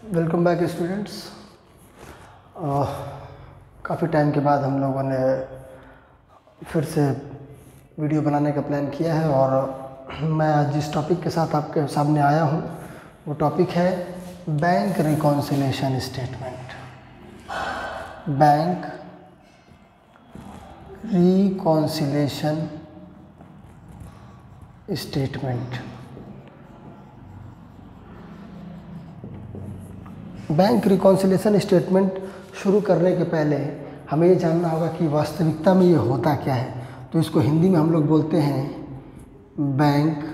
Welcome back students. काफ़ी time के बाद हम लोगों ने फिर से वीडियो बनाने का प्लान किया है और मैं आज जिस टॉपिक के साथ आपके सामने आया हूँ वो टॉपिक है bank reconciliation statement. Bank reconciliation statement. Bank reconciliation statement शुरू करने के पहले हमें ये जानना होगा कि वास्तविकता में ये होता क्या है। तो इसको हिंदी में हम लोग बोलते हैं बैंक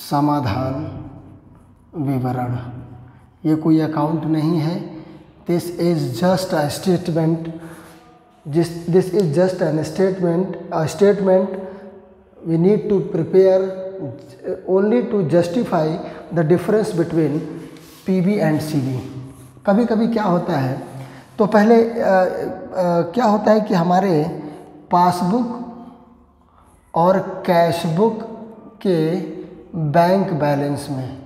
समाधान विवरण। ये कोई अकाउंट नहीं है। This is just a statement. This is just an statement. A statement we need to prepare only to justify the difference between PB and CB। कभी कभी क्या होता है, तो पहले क्या होता है कि हमारे पासबुक और कैशबुक के बैंक बैलेंस में,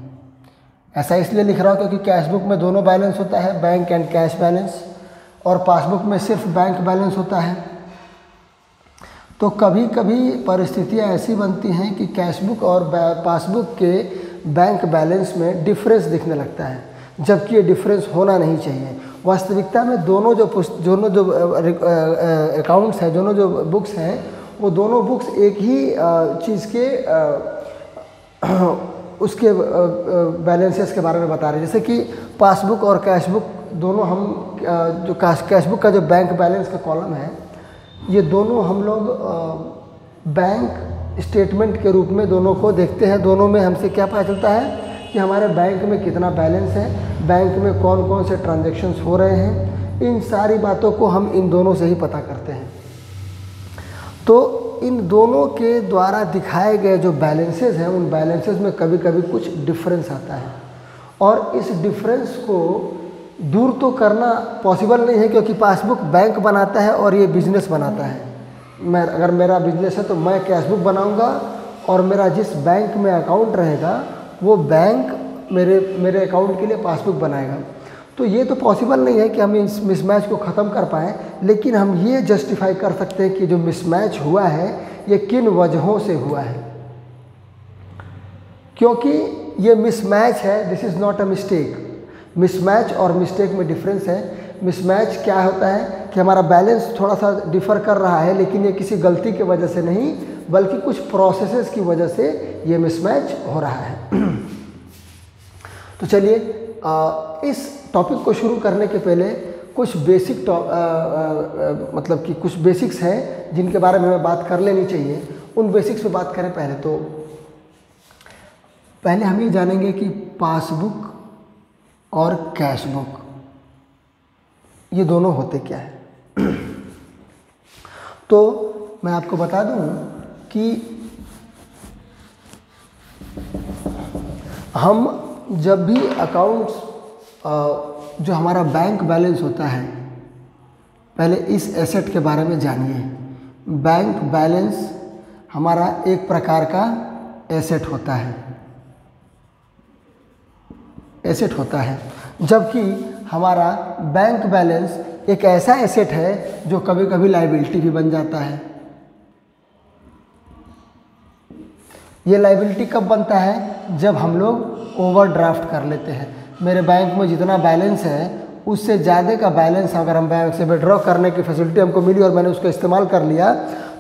ऐसा इसलिए लिख रहा हूँ क्योंकि कैशबुक में दोनों बैलेंस होता है, बैंक एंड कैश बैलेंस, और पासबुक में सिर्फ बैंक बैलेंस होता है। तो कभी कभी परिस्थितियाँ ऐसी बनती हैं कि कैशबुक और पासबुक के बैंक बैलेंस में डिफरेंस दिखने लगता है, जबकि ये डिफरेंस होना नहीं चाहिए। वास्तविकता में दोनों जो अकाउंट्स हैं, दोनों जो बुक्स हैं, वो दोनों बुक्स एक ही चीज़ के उसके बैलेंसेस के बारे में बता रहे हैं। जैसे कि पासबुक और कैशबुक दोनों हम जो कैशबुक का जो बैंक बैलेंस का कॉलम है, ये दोनों हम लोग बैंक स्टेटमेंट के रूप में दोनों को देखते हैं। दोनों में हमसे क्या पता चलता है कि हमारे बैंक में कितना बैलेंस है, बैंक में कौन कौन से ट्रांजैक्शंस हो रहे हैं। इन सारी बातों को हम इन दोनों से ही पता करते हैं। तो इन दोनों के द्वारा दिखाए गए जो बैलेंसेस हैं, उन बैलेंसेस में कभी कभी कुछ डिफरेंस आता है, और इस डिफरेंस को दूर तो करना पॉसिबल नहीं है क्योंकि पासबुक बैंक बनाता है और ये बिजनेस बनाता है। अगर मेरा बिजनेस है तो मैं कैशबुक बनाऊंगा और मेरा जिस बैंक में अकाउंट रहेगा वो बैंक मेरे अकाउंट के लिए पासबुक बनाएगा। तो ये तो पॉसिबल नहीं है कि हम इस मिसमैच को ख़त्म कर पाएँ, लेकिन हम ये जस्टिफाई कर सकते हैं कि जो मिसमैच हुआ है ये किन वजहों से हुआ है। क्योंकि ये मिसमैच है, this is not a mistake. Mismatch और मिस्टेक में डिफरेंस है। मिसमैच क्या होता है कि हमारा बैलेंस थोड़ा सा डिफ़र कर रहा है, लेकिन ये किसी गलती की वजह से नहीं, बल्कि कुछ प्रोसेसेस की वजह से ये मिसमैच हो रहा है। तो चलिए इस टॉपिक को शुरू करने के पहले कुछ बेसिक मतलब कि कुछ बेसिक्स हैं जिनके बारे में हमें बात कर लेनी चाहिए। उन बेसिक्स पे बात करें पहले, तो पहले हम ये जानेंगे कि पासबुक और कैशबुक ये दोनों होते क्या है। तो मैं आपको बता दूं कि हम जब भी अकाउंट्स जो हमारा बैंक बैलेंस होता है, पहले इस एसेट के बारे में जानिए। बैंक बैलेंस हमारा एक प्रकार का एसेट होता है, जबकि हमारा बैंक बैलेंस एक ऐसा एसेट है जो कभी कभी लायबिलिटी भी बन जाता है। ये लायबिलिटी कब बनता है? जब हम लोग ओवरड्राफ्ट कर लेते हैं। मेरे बैंक में जितना बैलेंस है उससे ज़्यादा का बैलेंस अगर हम बैंक से विड्रॉ करने की फैसिलिटी हमको मिली और मैंने उसको इस्तेमाल कर लिया,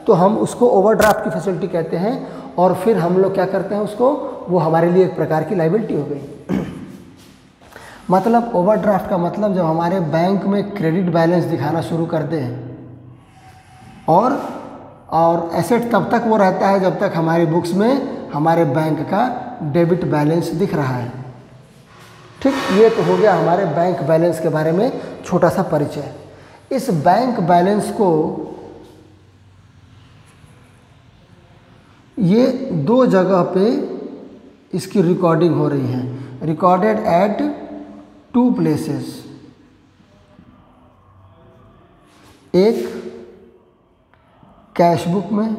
तो हम उसको ओवरड्राफ्ट की फैसिलिटी कहते हैं, और फिर हम लोग क्या करते हैं उसको, वो हमारे लिए एक प्रकार की लायबिलिटी हो गई। मतलब ओवरड्राफ्ट का मतलब जब हमारे बैंक में क्रेडिट बैलेंस दिखाना शुरू करते हैं, और एसेट तब तक वो रहता है जब तक हमारी बुक्स में हमारे बैंक का डेबिट बैलेंस दिख रहा है। ठीक, ये तो हो गया हमारे बैंक बैलेंस के बारे में छोटा सा परिचय। इस बैंक बैलेंस को ये दो जगह पे इसकी रिकॉर्डिंग हो रही है, रिकॉर्डेड एट 2 प्लेसेस। एक कैशबुक में,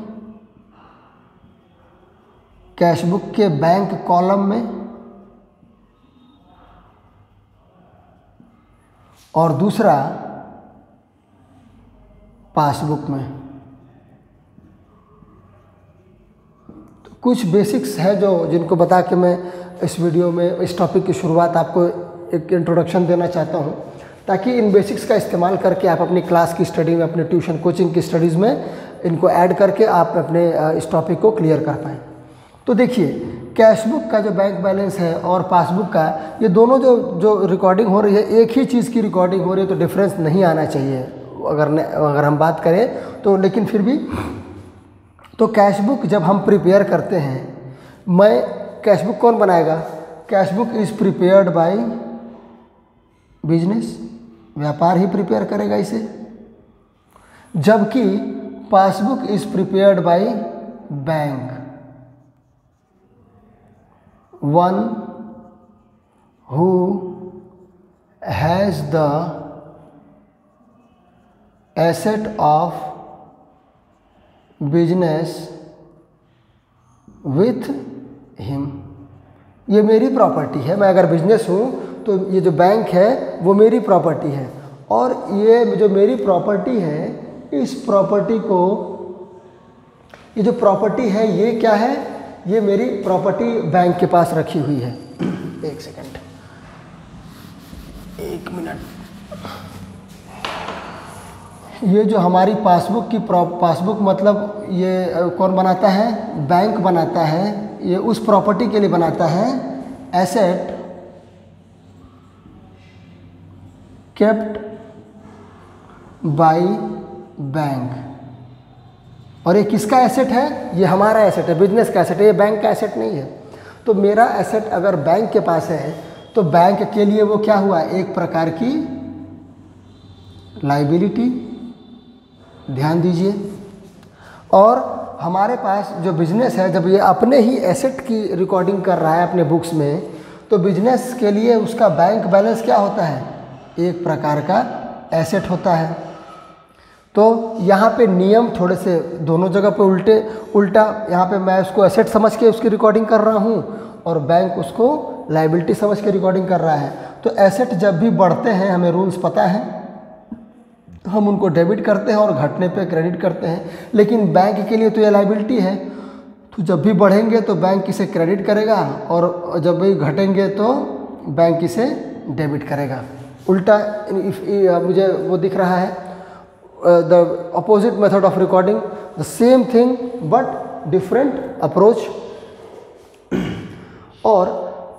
कैशबुक के बैंक कॉलम में, और दूसरा पासबुक में। तो कुछ बेसिक्स है जो जिनको बता के मैं इस वीडियो में इस टॉपिक की शुरुआत आपको एक इंट्रोडक्शन देना चाहता हूँ, ताकि इन बेसिक्स का इस्तेमाल करके आप अपनी क्लास की स्टडी में, अपने ट्यूशन कोचिंग की स्टडीज़ में इनको ऐड करके आप अपने इस टॉपिक को क्लियर कर पाएँ। तो देखिए, कैशबुक का जो बैंक बैलेंस है और पासबुक का, ये दोनों जो रिकॉर्डिंग हो रही है, एक ही चीज़ की रिकॉर्डिंग हो रही है, तो डिफरेंस नहीं आना चाहिए अगर हम बात करें तो। लेकिन फिर भी तो कैशबुक जब हम प्रिपेयर करते हैं, कैशबुक कौन बनाएगा? Cashbook is prepared by business, व्यापार ही प्रिपेयर करेगा इसे, जबकि passbook is prepared by bank, one who has the asset of business with him. ये मेरी प्रॉपर्टी है, मैं अगर बिजनेस हूँ तो ये जो बैंक है वो मेरी प्रॉपर्टी है, और ये जो मेरी प्रॉपर्टी है, इस प्रॉपर्टी को, ये जो प्रॉपर्टी है ये क्या है? ये मेरी प्रॉपर्टी बैंक के पास रखी हुई है। एक सेकंड, एक मिनट। ये जो हमारी पासबुक मतलब ये कौन बनाता है? बैंक बनाता है। ये उस प्रॉपर्टी के लिए बनाता है, एसेट केप्ट बाय बैंक। और ये किसका एसेट है? ये हमारा एसेट है, बिजनेस का एसेट है, ये बैंक का एसेट नहीं है। तो मेरा एसेट अगर बैंक के पास है तो बैंक के लिए वो क्या हुआ? एक प्रकार की लायबिलिटी, ध्यान दीजिए। और हमारे पास जो बिजनेस है, जब ये अपने ही एसेट की रिकॉर्डिंग कर रहा है अपने बुक्स में, तो बिजनेस के लिए उसका बैंक बैलेंस क्या होता है? एक प्रकार का एसेट होता है। तो यहाँ पे नियम थोड़े से दोनों जगह पे उल्टा, यहाँ पे मैं उसको एसेट समझ के उसकी रिकॉर्डिंग कर रहा हूँ और बैंक उसको लायबिलिटी समझ के रिकॉर्डिंग कर रहा है। तो एसेट जब भी बढ़ते हैं, हमें रूल्स पता है, हम उनको डेबिट करते हैं और घटने पे क्रेडिट करते हैं। लेकिन बैंक के लिए तो ये लायबिलिटी है, तो जब भी बढ़ेंगे तो बैंक इसे क्रेडिट करेगा, और जब भी घटेंगे तो बैंक इसे डेबिट करेगा। उल्टा मुझे वो दिख रहा है, the opposite method of recording, the same thing but different approach. और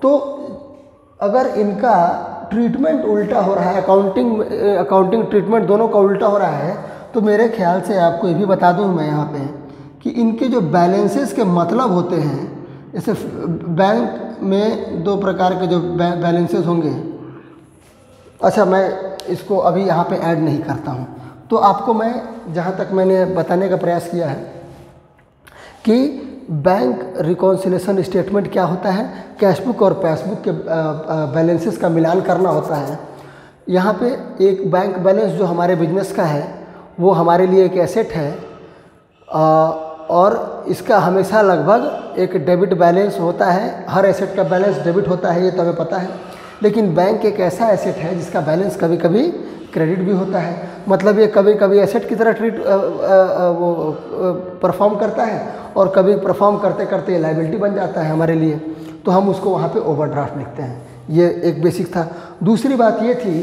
तो अगर इनका ट्रीटमेंट उल्टा हो रहा है, अकाउंटिंग ट्रीटमेंट दोनों का उल्टा हो रहा है, तो मेरे ख्याल से आपको ये भी बता दूं मैं यहाँ पे कि इनके जो बैलेंसेस के मतलब होते हैं, जैसे बैंक में दो प्रकार के जो बैलेंसेस होंगे। अच्छा, मैं इसको अभी यहाँ पे ऐड नहीं करता हूँ। तो आपको मैं जहाँ तक मैंने बताने का प्रयास किया है कि बैंक रिकॉन्सिलेशन स्टेटमेंट क्या होता है, कैशबुक और पासबुक के बैलेंसेस का मिलान करना होता है। यहाँ पे एक बैंक बैलेंस जो हमारे बिजनेस का है, वो हमारे लिए एक एसेट है, और इसका हमेशा लगभग एक डेबिट बैलेंस होता है। हर एसेट का बैलेंस डेबिट होता है, ये तो हमें पता है। लेकिन बैंक एक ऐसा एसेट है जिसका बैलेंस कभी कभी क्रेडिट भी होता है। मतलब ये कभी कभी एसेट की तरह परफॉर्म करता है, और कभी परफॉर्म करते करते लायबिलिटी बन जाता है हमारे लिए, तो हम उसको वहाँ पे ओवरड्राफ्ट लिखते हैं। ये एक बेसिक था। दूसरी बात ये थी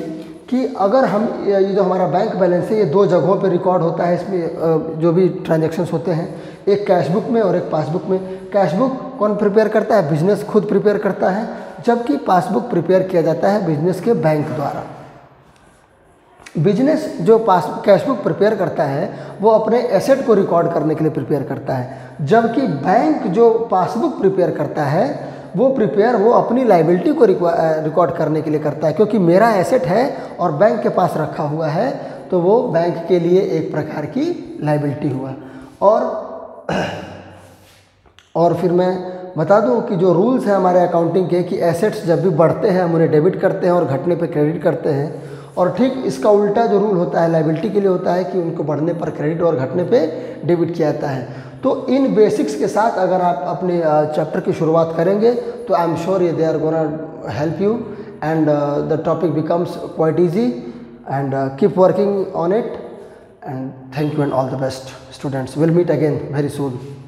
कि अगर हम ये जो हमारा बैंक बैलेंस है, ये दो जगहों पे रिकॉर्ड होता है, इसमें जो भी ट्रांजैक्शंस होते हैं, एक कैशबुक में और एक पासबुक में। कैशबुक कौन प्रिपेयर करता है? बिजनेस खुद प्रिपेयर करता है, जबकि पासबुक प्रिपेयर किया जाता है बिजनेस के बैंक द्वारा। बिजनेस जो कैशबुक प्रिपेयर करता है वो अपने एसेट को रिकॉर्ड करने के लिए प्रिपेयर करता है, जबकि बैंक जो पासबुक प्रिपेयर करता है वो अपनी लायबिलिटी को रिकॉर्ड करने के लिए करता है। क्योंकि मेरा एसेट है और बैंक के पास रखा हुआ है, तो वो बैंक के लिए एक प्रकार की लायबिलिटी हुआ। और फिर मैं बता दूं कि जो रूल्स हैं हमारे अकाउंटिंग के, कि एसेट्स जब भी बढ़ते हैं हम उन्हें डेबिट करते हैं और घटने पे क्रेडिट करते हैं, और ठीक इसका उल्टा जो रूल होता है लायबिलिटी के लिए होता है कि उनको बढ़ने पर क्रेडिट और घटने पे डेबिट किया जाता है। तो इन बेसिक्स के साथ अगर आप अपने चैप्टर की शुरुआत करेंगे तो I am sure they are gonna help you and the topic becomes quite easy. and keep working on it, and thank you and all the best students. We'll meet again very soon.